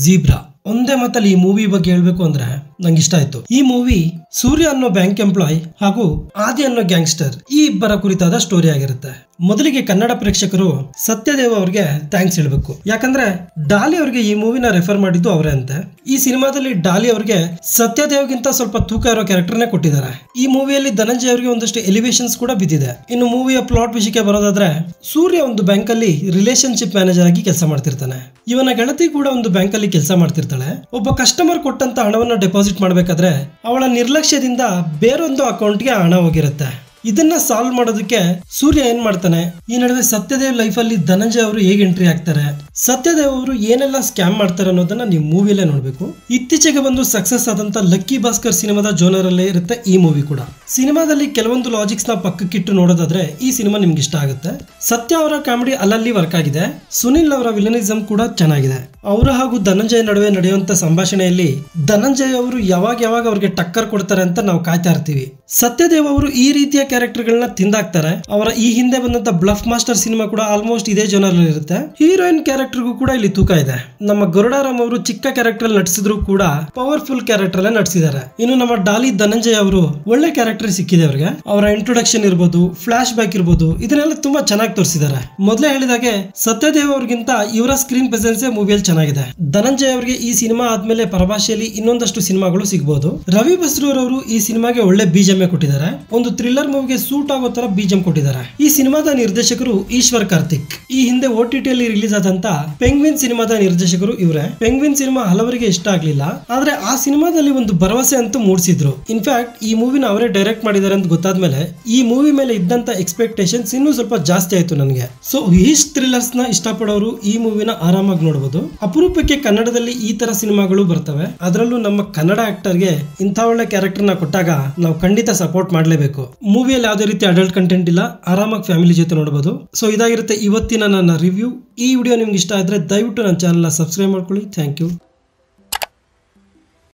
Zebra ಒಂದೇ ಮಾತಲ್ಲಿ ಈ ಮೂವಿ ಬಗ್ಗೆ ಹೇಳ್ಬೇಕು ಅಂದ್ರೆ ನಂಗೆ ಇಷ್ಟ ಆಯ್ತು. ಈ ಮೂವಿ ಸೂರ್ಯ ಅನ್ನೋ ಬ್ಯಾಂಕ್ ಎಂಪ್ಲಾಯ್ ಹಾಗೂ ಆದಿ ಅನ್ನೋ ಗ್ಯಾಂಗ್ಸ್ಟರ್ ಈ ಇಬ್ಬರ ಕುರಿತಾದ ಸ್ಟೋರಿ ಆಗಿರುತ್ತೆ. ಮೊದಲಿಗೆ ಕನ್ನಡ ಪ್ರೇಕ್ಷಕರು ಸತ್ಯದೇವ್ ಅವ್ರಿಗೆ ಥ್ಯಾಂಕ್ಸ್ ಹೇಳ್ಬೇಕು. ಯಾಕಂದ್ರೆ ಡಾಲಿ ಅವ್ರಿಗೆ ಈ ಮೂವಿನ ರೆಫರ್ ಮಾಡಿದ್ದು ಅವರೇ ಅಂತೆ. ಈ ಸಿನಿಮಾದಲ್ಲಿ ಡಾಲಿ ಅವ್ರಿಗೆ ಸತ್ಯದೇವ್ಗಿಂತ ಸ್ವಲ್ಪ ತೂಕ ಇರೋ ಕ್ಯಾರೆಕ್ಟರ್ನೇ ಕೊಟ್ಟಿದ್ದಾರೆ. ಈ ಮೂವಿಯಲ್ಲಿ ಧನಂಜಯ್ ಅವರಿಗೆ ಒಂದಷ್ಟು ಎಲಿವೇಶನ್ಸ್ ಕೂಡ ಬಿದ್ದಿದೆ. ಇನ್ನು ಮೂವಿಯ ಪ್ಲಾಟ್ ವಿಷಯಕ್ಕೆ ಬರೋದಾದ್ರೆ, ಸೂರ್ಯ ಒಂದು ಬ್ಯಾಂಕ್ ಅಲ್ಲಿ ರಿಲೇಶನ್ಶಿಪ್ ಮ್ಯಾನೇಜರ್ ಆಗಿ ಕೆಲಸ ಮಾಡ್ತಿರ್ತಾನೆ. ಇವನ ಗೆಳತಿ ಕೂಡ ಒಂದು ಬ್ಯಾಂಕ್ ಅಲ್ಲಿ ಕೆಲಸ ಮಾಡ್ತಿರ್ತಾಳೆ. ಒಬ್ಬ ಕಸ್ಟಮರ್ ಕೊಟ್ಟಂತ ಹಣವನ್ನ ಡೆಪಾಸಿಟ್ ಮಾಡಬೇಕಾದ್ರೆ ಅವಳ ನಿರ್ಲಕ್ಷ್ಯದಿಂದ ಬೇರೊಂದು ಅಕೌಂಟ್ಗೆ ಹಣ ಹೋಗಿರುತ್ತೆ. ಇದನ್ನ ಸಾಲ್ವ್ ಮಾಡೋದಕ್ಕೆ ಸೂರ್ಯ ಏನ್ ಮಾಡ್ತಾನೆ. ಈ ನಡುವೆ ಸತ್ಯದೇವ್ ಲೈಫ್ ಅಲ್ಲಿ ಧನಂಜಯ್ ಅವರು ಹೇಗೆ ಎಂಟ್ರಿ ಆಗ್ತಾರೆ, ಸತ್ಯದೇವ್ ಅವರು ಏನೆಲ್ಲ ಸ್ಕ್ಯಾಮ್ ಮಾಡ್ತಾರೆ ಅನ್ನೋದನ್ನ ನೀವು ಮೂವಿಯಲ್ಲೇ ನೋಡ್ಬೇಕು. ಇತ್ತೀಚೆಗೆ ಬಂದು ಸಕ್ಸಸ್ ಆದಂತ ಲಕ್ಕಿ ಭಾಸ್ಕರ್ ಸಿನಿಮಾದ ಜೋನರ್ ಅಲ್ಲೇ ಇರುತ್ತೆ ಈ ಮೂವಿ ಕೂಡ. ಸಿನಿಮಾದಲ್ಲಿ ಕೆಲವೊಂದು ಲಾಜಿಕ್ಸ್ ನ ಪಕ್ಕಕ್ಕಿಟ್ಟು ನೋಡೋದಾದ್ರೆ ಈ ಸಿನಿಮಾ ನಿಮ್ಗೆ ಇಷ್ಟ ಆಗುತ್ತೆ. ಸತ್ಯ ಅವರ ಕಾಮಿಡಿ ಅಲ್ಲಲ್ಲಿ ವರ್ಕ್ ಆಗಿದೆ. ಸುನಿಲ್ ಅವರ ವಿಲನಿಸಂ ಕೂಡ ಚೆನ್ನಾಗಿದೆ. ಅವರ ಹಾಗೂ ಧನಂಜಯ್ ನಡುವೆ ನಡೆಯುವಂತ ಸಂಭಾಷಣೆಯಲ್ಲಿ ಧನಂಜಯ್ ಅವರು ಯಾವಾಗ ಅವ್ರಿಗೆ ಟಕ್ಕರ್ ಕೊಡ್ತಾರೆ ಅಂತ ನಾವು ಕಾಯ್ತಾ ಇರ್ತೀವಿ. ಸತ್ಯದೇವ್ ಅವರು ಈ ರೀತಿಯ ಕ್ಯಾರೆಕ್ಟರ್ ಗಳನ್ನ ತಿಂದಾಕ್ತಾರೆ. ಅವರ ಈ ಹಿಂದೆ ಬಂದಂತ ಬ್ಲಫ್ ಮಾಸ್ಟರ್ ಸಿನಿಮಾ ಕೂಡ ಆಲ್ಮೋಸ್ಟ್ ಇದೇ ಜೋನರ್ ಇರುತ್ತೆ. ಹೀರೋಯಿನ್ ಕ್ಯಾರೆಕ್ಟರ್ಗೂ ಕೂಡ ಇಲ್ಲಿ ತೂಕ ಇದೆ. ನಮ್ಮ ಗರುಡಾರಾಮ್ ಅವರು ಚಿಕ್ಕ ಕ್ಯಾರೆಕ್ಟರ್ ನಟಿಸಿದ್ರು ಕೂಡ ಪವರ್ಫುಲ್ ಕ್ಯಾರೆಕ್ಟರ್ ಅಲ್ಲೇ ನಟಿಸಿದ್ದಾರೆ. ಇನ್ನು ನಮ್ಮ ಡಾಲಿ ಧನಂಜಯ್ ಅವರು ಒಳ್ಳೆ ಕ್ಯಾರೆಕ್ಟರ್ ಸಿಕ್ಕಿದೆ ಅವ್ರಿಗೆ. ಅವರ ಇಂಟ್ರೊಡಕ್ಷನ್ ಇರ್ಬೋದು, ಫ್ಲಾಶ್ ಬ್ಯಾಕ್ ಇರ್ಬೋದು, ಇದನ್ನೆಲ್ಲ ತುಂಬಾ ಚೆನ್ನಾಗಿ ತೋರಿಸಿದ್ದಾರೆ. ಮೊದಲೇ ಹೇಳಿದಾಗೆ ಸತ್ಯದೇವ್ ಅವ್ರಿಗಿಂತ ಇವರ ಸ್ಕ್ರೀನ್ ಪ್ರೆಸೆನ್ಸ್ ಮೂವಿಯಲ್ಲಿ ಚೆನ್ನಾಗಿದೆ. ಧನಂಜಯ್ ಅವರಿಗೆ ಈ ಸಿನಿಮಾ ಆದ್ಮೇಲೆ ಪರಭಾಷೆಯಲ್ಲಿ ಇನ್ನೊಂದಷ್ಟು ಸಿನಿಮಾಗಳು ಸಿಗಬಹುದು. ರವಿ ಬಸ್ರೂರ್ ಅವರು ಈ ಸಿನಿಮಾಗೆ ಒಳ್ಳೆ ಬಿಜಿಎಂ ಕೊಟ್ಟಿದ್ದಾರೆ. ಒಂದು ಥ್ರಿಲ್ಲರ್ ಮೂವಿಗೆ ಸೂಟ್ ಆಗೋ ತರ ಬಿಜಿಎಂ ಕೊಟ್ಟಿದ್ದಾರೆ. ಈ ಸಿನಿಮಾದ ನಿರ್ದೇಶಕರು ಈಶ್ವರ್ ಕಾರ್ತಿಕ್. ಈ ಹಿಂದೆ OTT ಅಲ್ಲಿ ರಿಲೀಸ್ ಆದಂತ ಪೆಂಗ್ವಿನ್ ಸಿನಿಮಾದ ನಿರ್ದೇಶಕರು ಇವರೇ. ಪೆಂಗ್ವಿನ್ ಸಿನಿಮಾ ಹಲವರಿಗೆ ಇಷ್ಟ ಆಗ್ಲಿಲ್ಲ, ಆದ್ರೆ ಆ ಸಿನಿಮಾದಲ್ಲಿ ಒಂದು ಭರವಸೆ ಅಂತೂ ಮೂಡಿಸಿದ್ರು. ಇನ್ಫ್ಯಾಕ್ಟ್ ಈ ಮೂವಿನ ಅವರೇ ಡೈರೆಕ್ಟ್ ಮಾಡಿದ್ದಾರೆ ಅಂತ ಗೊತ್ತಾದ್ಮೇಲೆ ಈ ಮೂವಿ ಮೇಲೆ ಇದ್ದಂತ ಎಕ್ಸ್ಪೆಕ್ಟೇಷನ್ಸ್ ಇನ್ನೂ ಸ್ವಲ್ಪ ಜಾಸ್ತಿ ಆಯ್ತು ನನಗೆ. ಸೊ ಈಸ್ಟ್ ಥ್ರಿಲ್ಲರ್ಸ್ ನ ಇಷ್ಟಪಡೋರು ಈ ಮೂವಿನ ಆರಾಮಾಗಿ ನೋಡಬಹುದು. ಅಪರೂಪಕ್ಕೆ ಕನ್ನಡದಲ್ಲಿ ಈ ತರ ಸಿನಿಮಾಗಳು ಬರ್ತವೆ. ಅದರಲ್ಲೂ ನಮ್ಮ ಕನ್ನಡ ಆಕ್ಟರ್ಗೆ ಇಂಥ ಒಳ್ಳೆ ಕ್ಯಾರೆಕ್ಟರ್ ನ ಕೊಟ್ಟಾಗ ನಾವು ಖಂಡಿತ ಸಪೋರ್ಟ್ ಮಾಡಲೇಬೇಕು. ಮೂವಿಯಲ್ಲಿ ಯಾವುದೇ ರೀತಿ ಅಡಲ್ಟ್ ಕಂಟೆಂಟ್ ಇಲ್ಲ, ಆರಾಮಾಗಿ ಫ್ಯಾಮಿಲಿ ಜೊತೆ ನೋಡಬಹುದು. ಸೊ ಇದಾಗಿರುತ್ತೆ ಇವತ್ತಿನ ನನ್ನ ರಿವ್ಯೂ. ಈ ವಿಡಿಯೋ ನಿಮ್ಗೆ ಇಷ್ಟ ಆದ್ರೆ ದಯವಿಟ್ಟು ನನ್ನ ಚಾನಲ್ ಸಬ್ಸ್ಕ್ರೈಬ್ ಮಾಡ್ಕೊಳ್ಳಿ. Thank you.